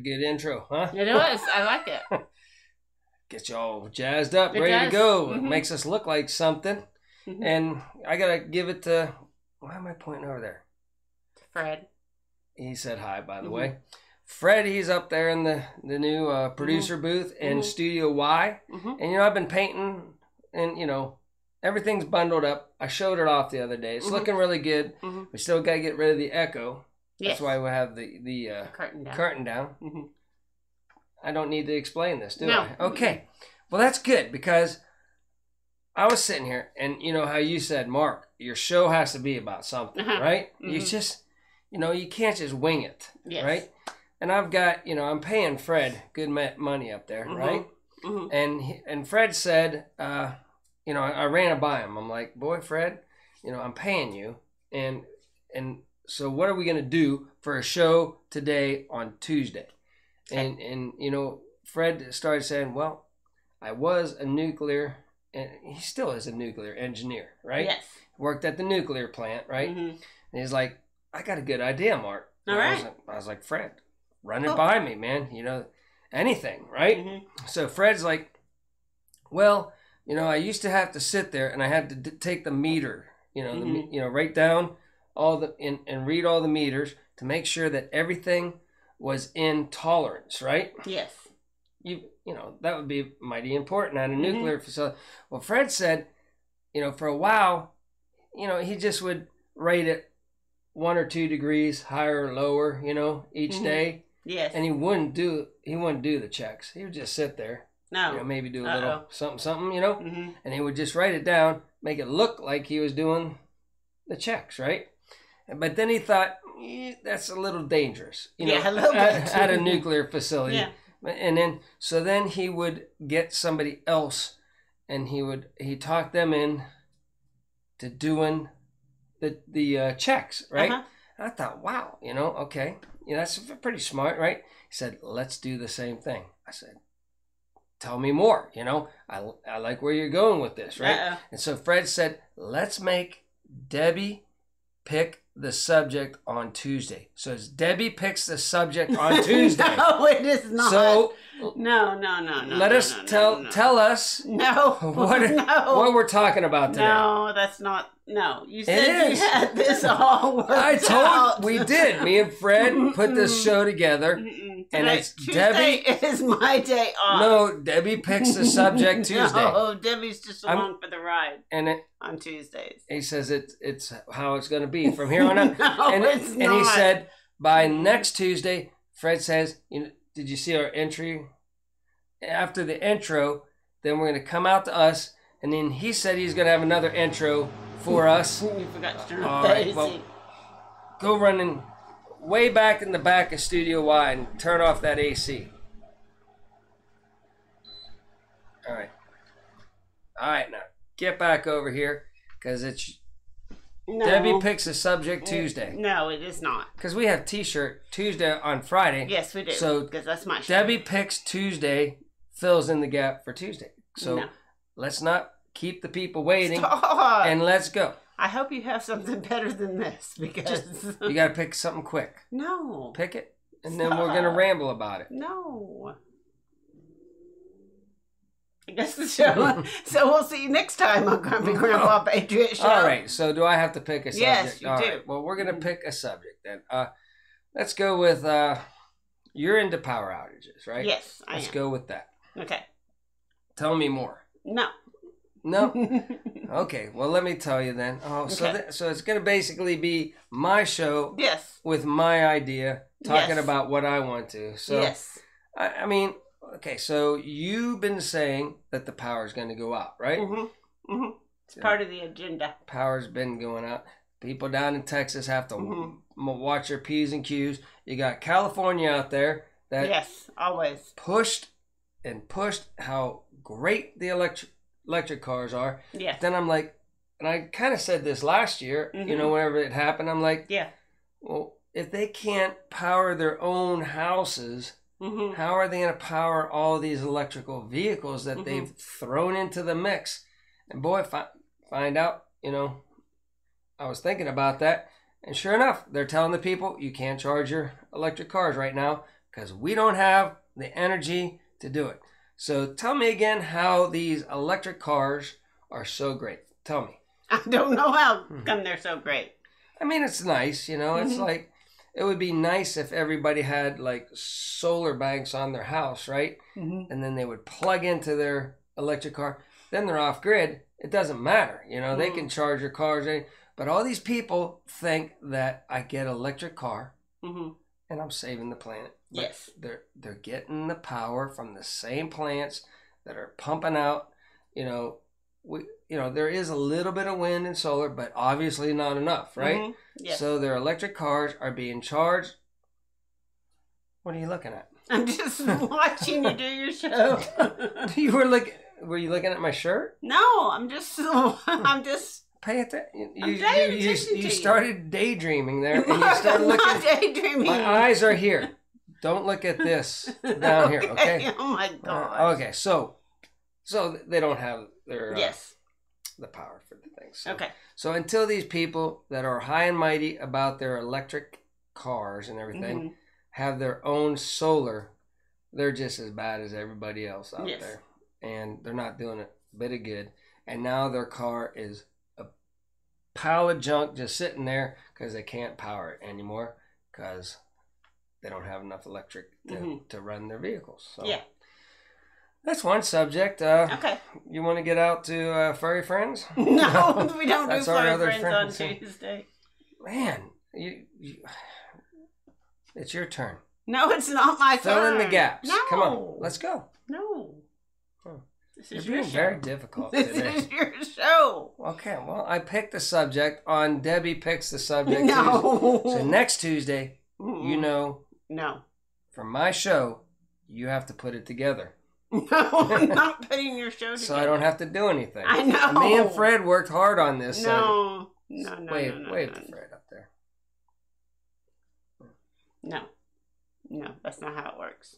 good intro, huh? It was. I like it. Gets you all jazzed up, It ready does. to go. Mm-hmm. It makes us look like something. Mm-hmm. And I got to give it to, why am I pointing over there? Fred. He said hi, by the Mm-hmm. way. Fred, he's up there in the new producer booth in Studio Y. Mm-hmm. And, I've been painting and, everything's bundled up. I showed it off the other day. It's looking really good. Mm-hmm. We still got to get rid of the echo. Yes. That's why we have the curtain down. Mm-hmm. I don't need to explain this, do No. I? Okay. Well, that's good because I was sitting here and how you said, Mark, your show has to be about something, right? Mm-hmm. You just, you can't just wing it, right? And I've got, I'm paying Fred good money up there, right? Mm-hmm. And Fred said, I ran it by him. I'm like, boy, Fred, I'm paying you. And so what are we going to do for a show today on Tuesday? And Fred started saying, well, I was a nuclear, and he still is a nuclear engineer, right? Yes. Worked at the nuclear plant, right? Mm-hmm. And he's like, I got a good idea, Mark. All right. I was like, Fred, run it by me, man. Anything, right? Mm-hmm. So Fred's like, well, I used to have to sit there and I had to take the meter, write down all the and read all the meters to make sure that everything was in tolerance, right? Yes. That would be mighty important at a nuclear facility. Well, Fred said, for a while, he just would rate it 1 or 2 degrees higher or lower, each day. Yes. And he wouldn't do the checks. He would just sit there. No. Maybe do a little something, and he would just write it down, make it look like he was doing the checks, right? But then he thought, that's a little dangerous, a little bit. At a nuclear facility. Yeah. And then he would get somebody else, and he talked them in to doing the checks, right? I thought, wow, okay, that's pretty smart, right? He said, let's do the same thing. I said, tell me more. I like where you're going with this, right? And so Fred said, let's make Debbie pick the subject on Tuesday. So it's Debbie picks the subject on Tuesday. No, it is not. So no. Let us tell us what we're talking about today. No, that's not. No, you said you had this all worked out. We did. Me and Fred put this show together. And it's Tuesday Debbie. Is my day off. No, Debbie picks the subject Tuesday. No, Debbie's just along for the ride. On Tuesdays. He says it's how it's going to be from here on out. No, it's not. And he said by next Tuesday, Fred says, did you see our entry? After the intro, then we're going to come out to us. And then he said he's going to have another intro for us. You forgot to turn All the right, AC. well, go running way back in the back of Studio Y and turn off that AC. All right, now get back over here because it's Debbie picks a subject Tuesday. No, it is not. Because we have T-shirt Tuesday on Friday. Yes, we do. So because that's my show. Debbie picks Tuesday, fills in the gap for Tuesday. So let's not keep the people waiting. Stop. And let's go. I hope you have something better than this because you got to pick something quick. No. Pick it, and then we're going to ramble about it. No. I guess the show. So we'll see you next time on Grumpy Grandpa Patriot Show. All right. So do I have to pick a subject? Yes, you All do. Right. Well, we're going to pick a subject then. Let's go with you're into power outages, right? Yes, I am. Let's go with that. Okay. Tell me more. No. No? Okay, well, let me tell you then. Oh, Okay. So it's going to basically be my show Yes. with my idea, talking Yes. about what I want to. So, yes. I mean, okay, so you've been saying that the power's going to go out, right? Mm-hmm. Mm-hmm. It's part of the agenda. Power's been going out. People down in Texas have to watch their P's and Q's. You got California out there that Yes, always. pushed how great the electric cars are. Yes. Then I'm like, and I kind of said this last year, whenever it happened, I'm like, Yeah. well, if they can't power their own houses, how are they going to power all these electrical vehicles that they've thrown into the mix? And boy, find out, I was thinking about that. And sure enough, they're telling the people, you can't charge your electric cars right now because we don't have the energy to do it. So tell me again how these electric cars are so great. Tell me. I don't know how come they're so great. I mean, it's nice, you know. It's like, it would be nice if everybody had like solar banks on their house, right? And then they would plug into their electric car. Then they're off grid. It doesn't matter, you know. They can charge their cars. But all these people think that I get an electric car and I'm saving the planet. But Yes. They're getting the power from the same plants that are pumping out, you know. There is a little bit of wind and solar, but obviously not enough, right? Yes. So their electric cars are being charged. What are you looking at? I'm just watching you do your show. Were you looking at my shirt? No, I'm just Pay attention. You you. started daydreaming there, and you started looking. Daydreaming. My eyes are here. Don't look at this down here, okay? Oh my God. Okay, so they don't have their the power for the things. So until these people that are high and mighty about their electric cars and everything have their own solar, they're just as bad as everybody else out there. And they're not doing a bit of good. And now their car is a pile of junk just sitting there because they can't power it anymore because they don't have enough electric to run their vehicles. So that's one subject. Okay. You want to get out to Furry Friends? No, we don't do That's our Furry other Friends friend. on Tuesday. Man, it's your turn. No, it's not my turn. Fill in the gaps. No. Come on, let's go. No. This is You're your being show. very difficult This today. is your show. Okay, well, I picked the subject on Debbie Picks the Subject No. Tuesday. So next Tuesday, you know, No. for my show, you have to put it together. No, I'm not putting your show together. So I don't have to do anything. I know. Me and Fred worked hard on this. No. Wave to Fred up there. No, that's not how it works.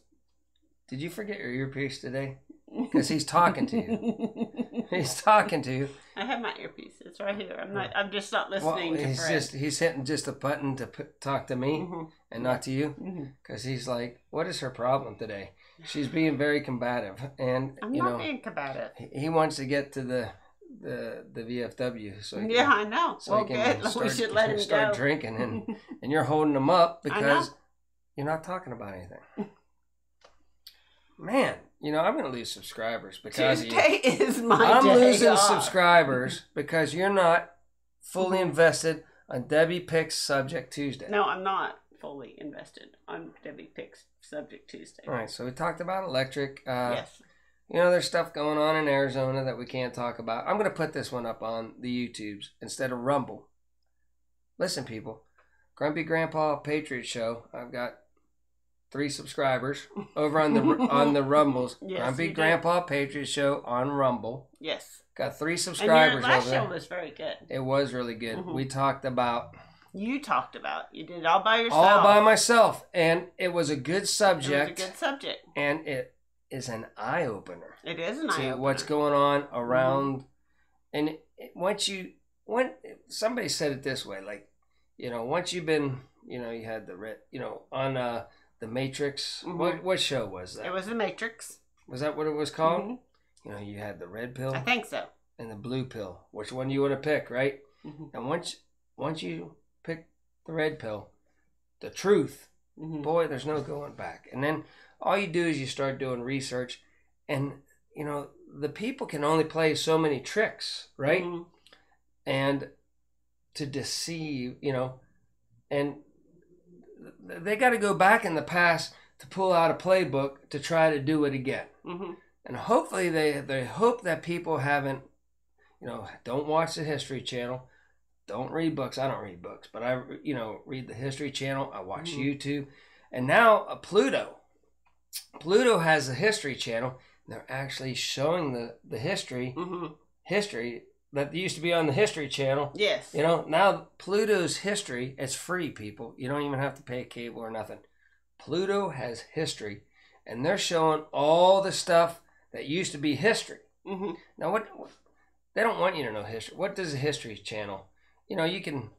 Did you forget your earpiece today? Because he's talking to you. He's talking to you. I have my earpiece. It's right here. I'm just not listening to Fred. He's hitting just a button to talk to me and not to you. Because he's like, what is her problem today? She's being very combative, and I'm not being combative. He wants to get to the VFW. So I know. So well, good. We should let him start go. drinking, and you're holding him up because you're not talking about anything. Man, I'm going to lose subscribers because Tuesday of you. is my day I'm losing off. subscribers because you're not fully invested on Debbie Picks Subject Tuesday. No, I'm not fully invested on Debbie Picks Subject Tuesday. All right, so we talked about electric. Yes. There's stuff going on in Arizona that we can't talk about. I'm going to put this one up on the YouTubes instead of Rumble. Listen, people. Grumpy Grandpa Patriot Show. I've got 3 subscribers over on the Rumbles. Yes, Grumpy Grandpa Patriot Show on Rumble. Yes. Got 3 subscribers and your last over there. show was very good. It was really good. We talked about... You did it all by yourself. All by myself. And it was a good subject. It was a good subject. And it is an eye-opener. It is an eye-opener. To what's going on around. And when somebody said it this way, like, once you've been, you had the red, on the Matrix. What show was that? It was the Matrix. Was that what it was called? You had the red pill. I think so. And the blue pill. Which one do you want to pick, right? And once you pick the red pill, the truth, boy, there's no going back. And then all you do is you start doing research, and the people can only play so many tricks, right? And to deceive, and they got to go back in the past to pull out a playbook to try to do it again. And hopefully they hope that people haven't, don't watch the History Channel, don't read books. I don't read books, but I, read the History Channel. I watch YouTube. And now Pluto has the History Channel. And they're actually showing the history that used to be on the History Channel. Yes. Now Pluto's history, it's free, people. You don't even have to pay cable or nothing. Pluto has history, and they're showing all the stuff that used to be history. Now, what they don't want you to know history. What does the History Channel? You can,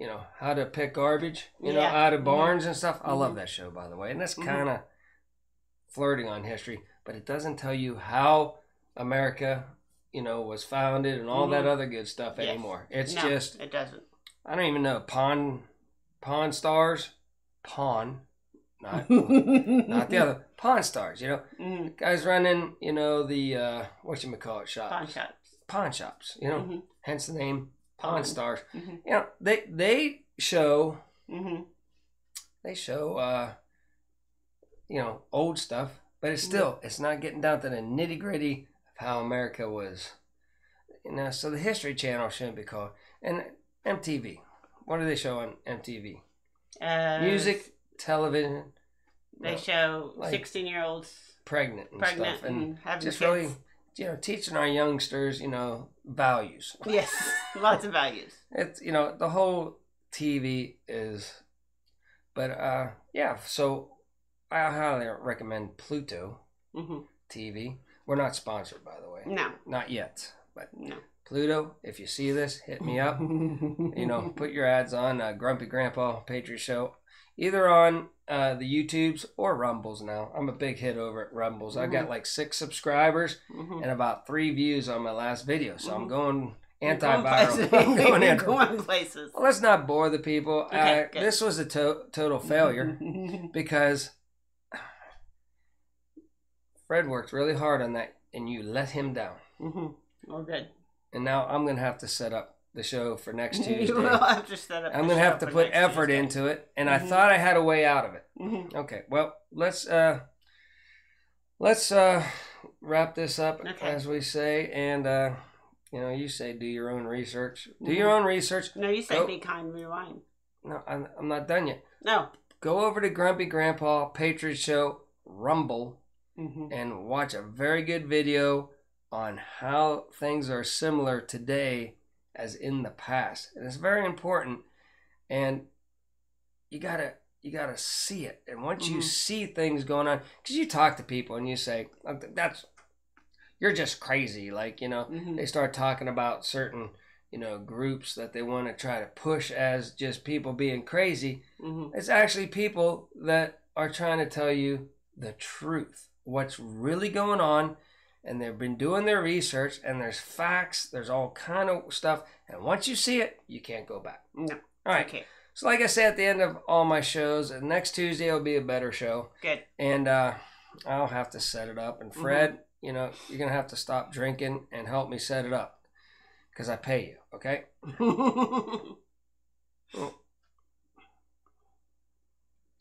you know, how to pick garbage, you know, out of barns and stuff. I love that show, by the way. And that's kind of flirting on history, but it doesn't tell you how America, you know, was founded and all that other good stuff anymore. It's just, it doesn't. I don't even know. Pawn Stars, not the other Pawn Stars. You know, guys running, you know, the whatchamacallit shops, pawn shops. You know, hence the name Pawn Stars. You know, they show you know, old stuff, but it's still it's not getting down to the nitty gritty of how America was. You know, so the History Channel shouldn't be called. And MTV, what do they show on MTV? Music, television. They show like 16-year-olds pregnant stuff, and having just kids. Really, you know, teaching our youngsters, you know, values. Yes, lots of values. It's, you know, the whole TV is, but yeah. So I highly recommend Pluto TV. We're not sponsored, by the way. No, not yet. But no. Pluto, if you see this, hit me up. You know, put your ads on Grumpy Grandpa Patriot Show, either on the YouTubes or Rumbles now. I'm a big hit over at Rumbles. I've got like 6 subscribers and about 3 views on my last video. So I'm going antiviral. I'm going places. Well, let's not bore the people. Okay, this was a total failure because Fred worked really hard on that and you let him down. Oh, good. And now I'm going to have to set up the show for next Tuesday. You will have to set up I'm going to have to put effort into it. And I thought I had a way out of it. Okay, well, let's wrap this up, as we say. And, you know, you say do your own research. Do your own research. No, you say be kind, rewind. No, I'm not done yet. No. Go over to Grumpy Grandpa Patriot Show Rumble and watch a very good video on how things are similar today as in the past. And it's very important. And you gotta see it. And once you see things going on, because you talk to people and you say, you're just crazy. Like, you know, they start talking about certain, you know, groups that they want to try to push as just people being crazy. It's actually people that are trying to tell you the truth, what's really going on. And they've been doing their research, and there's facts, there's all kind of stuff. And once you see it, you can't go back. No. All right. Okay. So like I say at the end of all my shows, next Tuesday will be a better show. Good. And I'll have to set it up. And Fred, you know, you're going to have to stop drinking and help me set it up. Because I pay you, okay?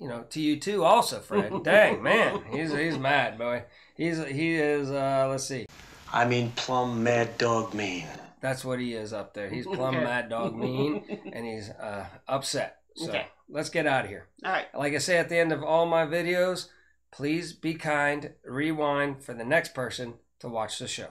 You know, to you too also, Fred. Dang, man. He's mad, boy. He is, let's see. I mean plumb mad dog mean. That's what he is up there. He's plumb mad dog mean, and he's upset. So let's get out of here. All right. Like I say at the end of all my videos, please be kind, rewind for the next person to watch the show.